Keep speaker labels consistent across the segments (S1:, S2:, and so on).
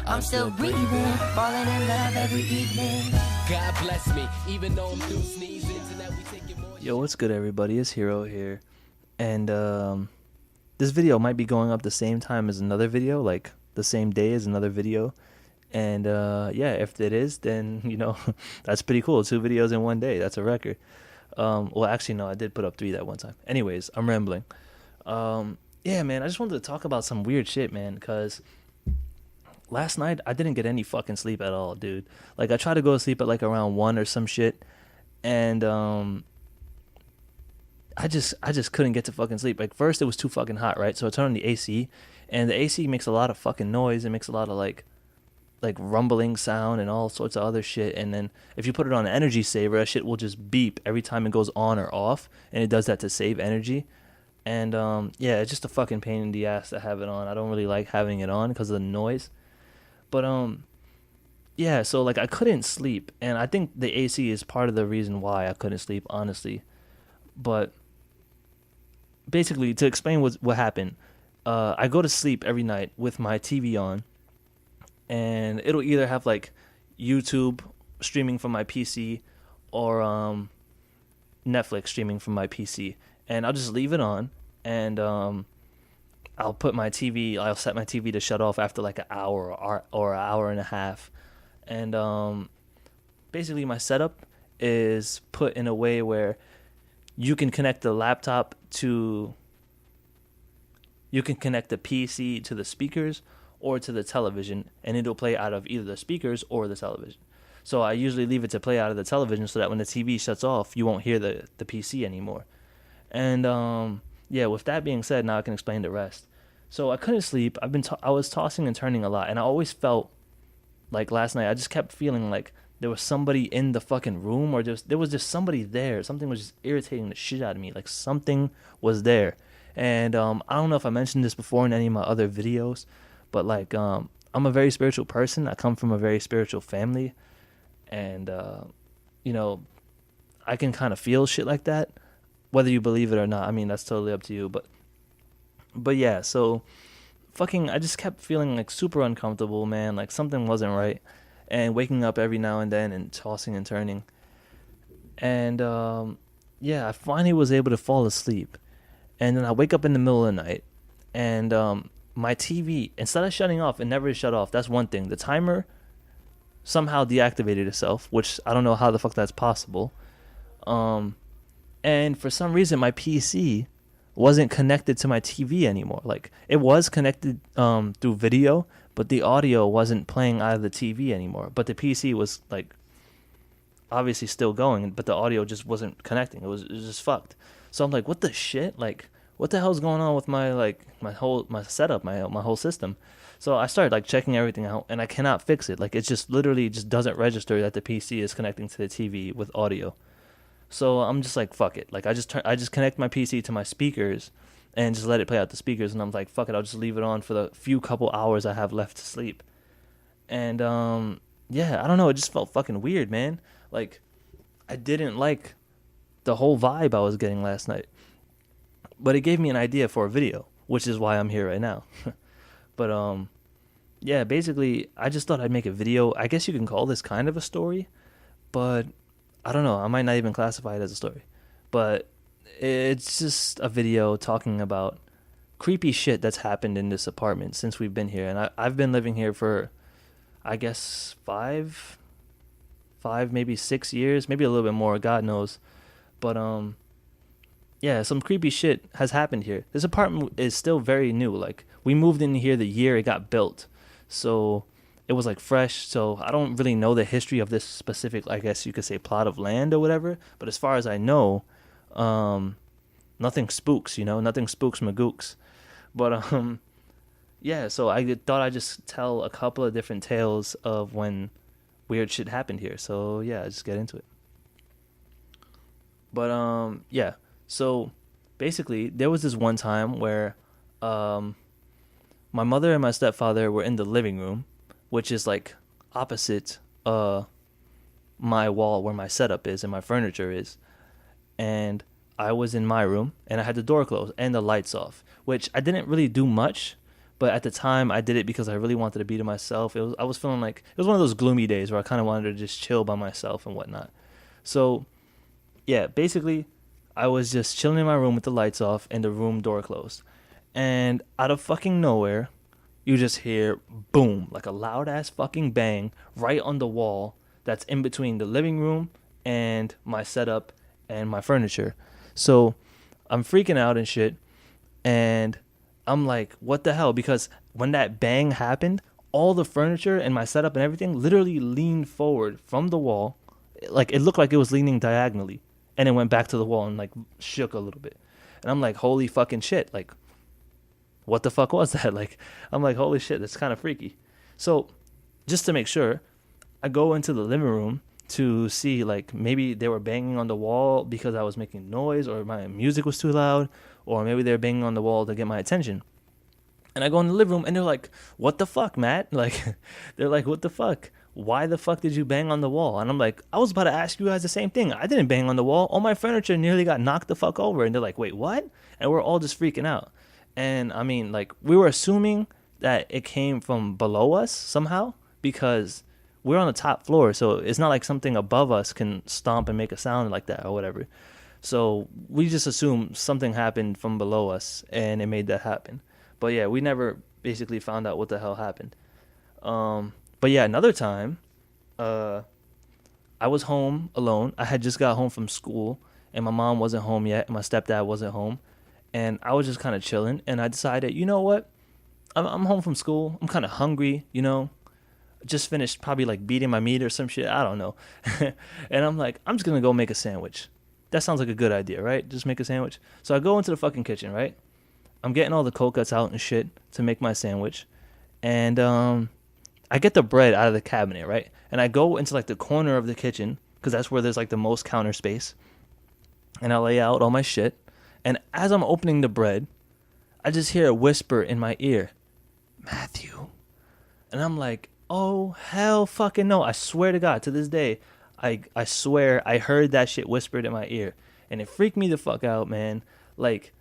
S1: I'm still breathing, falling in love every evening.
S2: God bless me, even though I'm through sneezing. Tonight we take it more.
S3: Yo, what's good, everybody? It's Hero here, and this video might be going up the same time as another video, like the same day as another video. And yeah, if it is, then that's pretty cool. 2 videos in one day. That's a record. Well, actually, no, I did put up 3 that one time. Anyways, I'm rambling. Yeah, man, I just wanted to talk about some weird shit, man, because last night I didn't get any fucking sleep at all, dude. Like, I tried to go to sleep at like around 1 or some shit, and I just couldn't get to fucking sleep. Like, first it was too fucking hot, right? So I turned on the AC, and the AC makes a lot of fucking noise. It makes a lot of like rumbling sound and all sorts of other shit. And then if you put it on energy saver, that shit will just beep every time it goes on or off, and it does that to save energy. And yeah, it's just a fucking pain in the ass to have it on. I don't really like having it on because of the noise. But yeah, so like I couldn't sleep, and I think the AC is part of the reason why I couldn't sleep, honestly. But basically, to explain what happened, I go to sleep every night with my TV on, and it'll either have like YouTube streaming from my PC or Netflix streaming from my PC, and I'll just leave it on, and I'll set my TV to shut off after like an hour or an hour and a half. And basically my setup is put in a way where you can connect the PC to the speakers or to the television, and it'll play out of either the speakers or the television. So I usually leave it to play out of the television so that when the TV shuts off, you won't hear the PC anymore. And yeah, with that being said, now I can explain the rest. So I couldn't sleep. I was tossing and turning a lot, and I always felt like last night I just kept feeling like there was somebody in the fucking room, or there was just somebody there. Something was just irritating the shit out of me. Like, something was there. And I don't know if I mentioned this before in any of my other videos, but like I'm a very spiritual person. I come from a very spiritual family, and I can kind of feel shit like that, whether you believe it or not. I mean, that's totally up to you. But yeah, so I just kept feeling like super uncomfortable, man. Like something wasn't right, and waking up every now and then and tossing and turning. And yeah, I finally was able to fall asleep, and then I wake up in the middle of the night, and my TV, instead of shutting off, it never shut off. That's one thing. The timer somehow deactivated itself, which I don't know how the fuck that's possible. And for some reason, my PC wasn't connected to my TV anymore. Like, it was connected through video, but the audio wasn't playing out of the TV anymore. But the PC was like obviously still going, but the audio just wasn't connecting. It was just fucked. So I'm like, what the shit? Like, what the hell's going on with my setup, my whole system? So I started like checking everything out, and I cannot fix it. Like, it just literally just doesn't register that the PC is connecting to the TV with audio. So I'm just like, fuck it. Like, I just connect my PC to my speakers and just let it play out the speakers. And I'm like, fuck it, I'll just leave it on for the few couple hours I have left to sleep. And yeah, I don't know. It just felt fucking weird, man. Like, I didn't like the whole vibe I was getting last night. But it gave me an idea for a video, which is why I'm here right now. But yeah, basically, I just thought I'd make a video. I guess you can call this kind of a story, but I don't know. I might not even classify it as a story. But it's just a video talking about creepy shit that's happened in this apartment since we've been here. And I've been living here for, I guess, 5, maybe 6 years, maybe a little bit more, God knows. But yeah, some creepy shit has happened here. This apartment is still very new. Like, we moved in here the year it got built. So it was like fresh. So I don't really know the history of this specific, I guess you could say, plot of land or whatever. But as far as I know, nothing spooks, nothing spooks magooks. But yeah, so I thought I'd just tell a couple of different tales of when weird shit happened here. So yeah, just get into it. But yeah, so basically there was this one time where my mother and my stepfather were in the living room, which is like opposite my wall where my setup is and my furniture is. And I was in my room, and I had the door closed and the lights off, which I didn't really do much, But at the time, I did it because I really wanted to be to myself. I was feeling like it was one of those gloomy days where I kind of wanted to just chill by myself and whatnot. So, yeah, basically, I was just chilling in my room with the lights off and the room door closed. And out of fucking nowhere, you just hear boom, like a loud ass fucking bang right on the wall that's in between the living room and my setup and my furniture. So I'm freaking out and shit. And I'm like, what the hell? Because when that bang happened, all the furniture and my setup and everything literally leaned forward from the wall. Like, it looked like it was leaning diagonally. And it went back to the wall and, like, shook a little bit. And I'm like, holy fucking shit. Like, what the fuck was that? Like, I'm like, holy shit, that's kind of freaky. So, just to make sure, I go into the living room to see, like, maybe they were banging on the wall because I was making noise, or my music was too loud, or maybe they were banging on the wall to get my attention. And I go in the living room and they're like, what the fuck, Matt? Like, they're like, what the fuck? Why the fuck did you bang on the wall? And I'm like, I was about to ask you guys the same thing. I didn't bang on the wall. All my furniture nearly got knocked the fuck over. And they're like, wait, what? And we're all just freaking out. And I mean, like, we were assuming that it came from below us somehow because we're on the top floor. So it's not like something above us can stomp and make a sound like that or whatever. So we just assumed something happened from below us and it made that happen. But yeah, we never basically found out what the hell happened. But yeah, another time, I was home alone. I had just got home from school, and my mom wasn't home yet, and my stepdad wasn't home. And I was just kind of chilling, and I decided, you know what? I'm home from school. I'm kind of hungry, you know? Just finished probably like beating my meat or some shit. I don't know. And I'm like, I'm just going to go make a sandwich. That sounds like a good idea, right? Just make a sandwich. So I go into the fucking kitchen, right? I'm getting all the cold cuts out and shit to make my sandwich. And I get the bread out of the cabinet, right? And I go into like the corner of the kitchen because that's where there's like the most counter space. And I lay out all my shit. And as I'm opening the bread, I just hear a whisper in my ear, Matthew. And I'm like, oh, hell fucking no. I swear to God, to this day, I swear I heard that shit whispered in my ear. And it freaked me the fuck out, man. Like,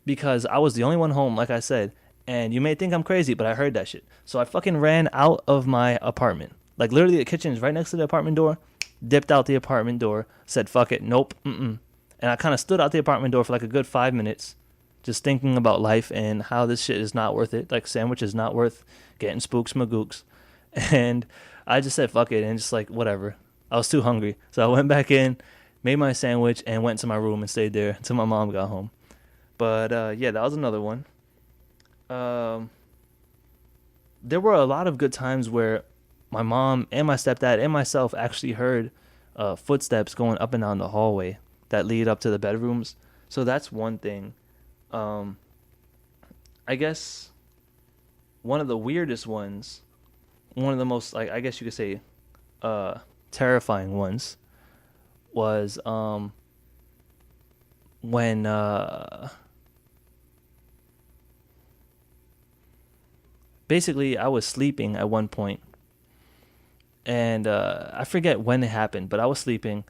S3: because I was the only one home, like I said. And you may think I'm crazy, but I heard that shit. So I fucking ran out of my apartment. Like, literally, the kitchen is right next to the apartment door. Dipped out the apartment door. Said, fuck it. Nope. Mm-mm. And I kind of stood out the apartment door for like a good 5 minutes. Just thinking about life and how this shit is not worth it. Like, sandwich is not worth getting spooks magooks. And I just said, fuck it. And just like, whatever. I was too hungry. So I went back in, made my sandwich, and went to my room and stayed there until my mom got home. But, yeah, that was another one. There were a lot of good times where my mom and my stepdad and myself actually heard footsteps going up and down the hallway that lead up to the bedrooms. So that's one thing. I guess one of the weirdest ones, one of the most, like, I guess you could say, terrifying ones was when basically I was sleeping at one point, and I forget when it happened, but I was sleeping,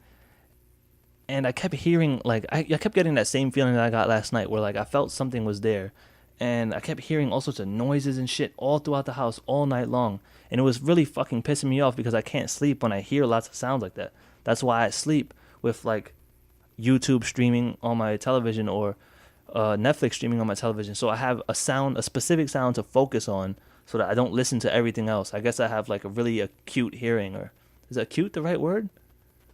S3: and I kept hearing, like, I kept getting that same feeling that I got last night, where, like, I felt something was there, and I kept hearing all sorts of noises and shit all throughout the house all night long, and it was really fucking pissing me off because I can't sleep when I hear lots of sounds like that. That's why I sleep with, like, YouTube streaming on my television or Netflix streaming on my television, so I have a specific sound to focus on, so that I don't listen to everything else. I guess I have like a really acute hearing, or is acute the right word?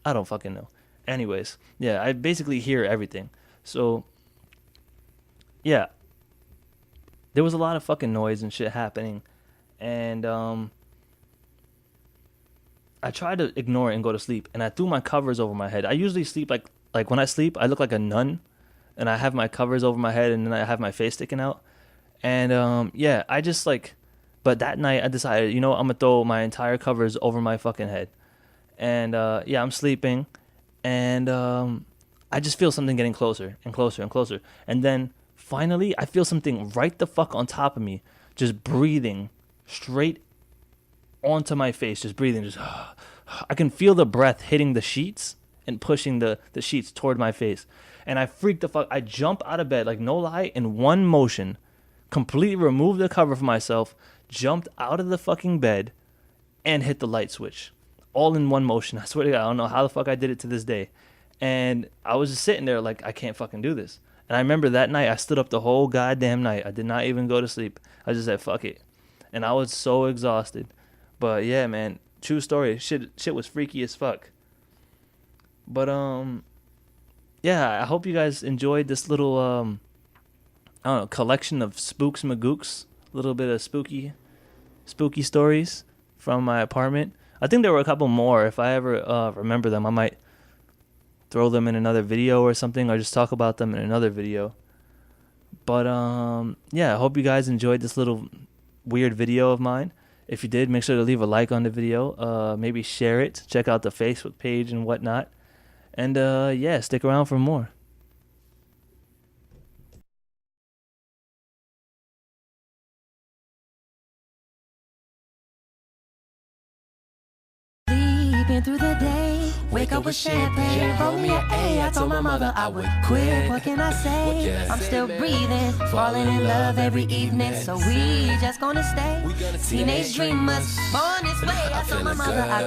S3: I don't fucking know. Anyways, yeah, I basically hear everything. So, yeah, there was a lot of fucking noise and shit happening, and I tried to ignore it and go to sleep, and I threw my covers over my head. I usually sleep like when I sleep, I look like a nun, and I have my covers over my head, and then I have my face sticking out, and yeah, I just like. But that night, I decided, you know, I'm going to throw my entire covers over my fucking head. And, yeah, I'm sleeping. And I just feel something getting closer and closer and closer. And then, finally, I feel something right the fuck on top of me. Just breathing straight onto my face. Just breathing. Just, I can feel the breath hitting the sheets and pushing the sheets toward my face. And I freak the fuck. I jump out of bed, like, no lie, in one motion. completely removed the cover for myself, jumped out of the fucking bed, and hit the light switch. All in one motion. I swear to God, I don't know how the fuck I did it to this day. And I was just sitting there like, I can't fucking do this. And I remember that night, I stood up the whole goddamn night. I did not even go to sleep. I just said, fuck it. And I was so exhausted. But yeah, man, true story. Shit was freaky as fuck. But, yeah, I hope you guys enjoyed this little, I don't know, collection of spooks magooks. A little bit of spooky stories from my apartment. I think there were a couple more. If I ever remember them, I might throw them in another video or something, or just talk about them in another video. But yeah, I hope you guys enjoyed this little weird video of mine. If you did, make sure to leave a like on the video. Maybe share it. Check out the Facebook page and whatnot. And yeah, stick around for more.
S1: Sleeping through the day, wake up with champagne, roll me an A. I told my mother I would quit. What can I say? I'm still breathing, falling in love every evening. So we just gonna stay teenage dreamers, born this way. I told my mother I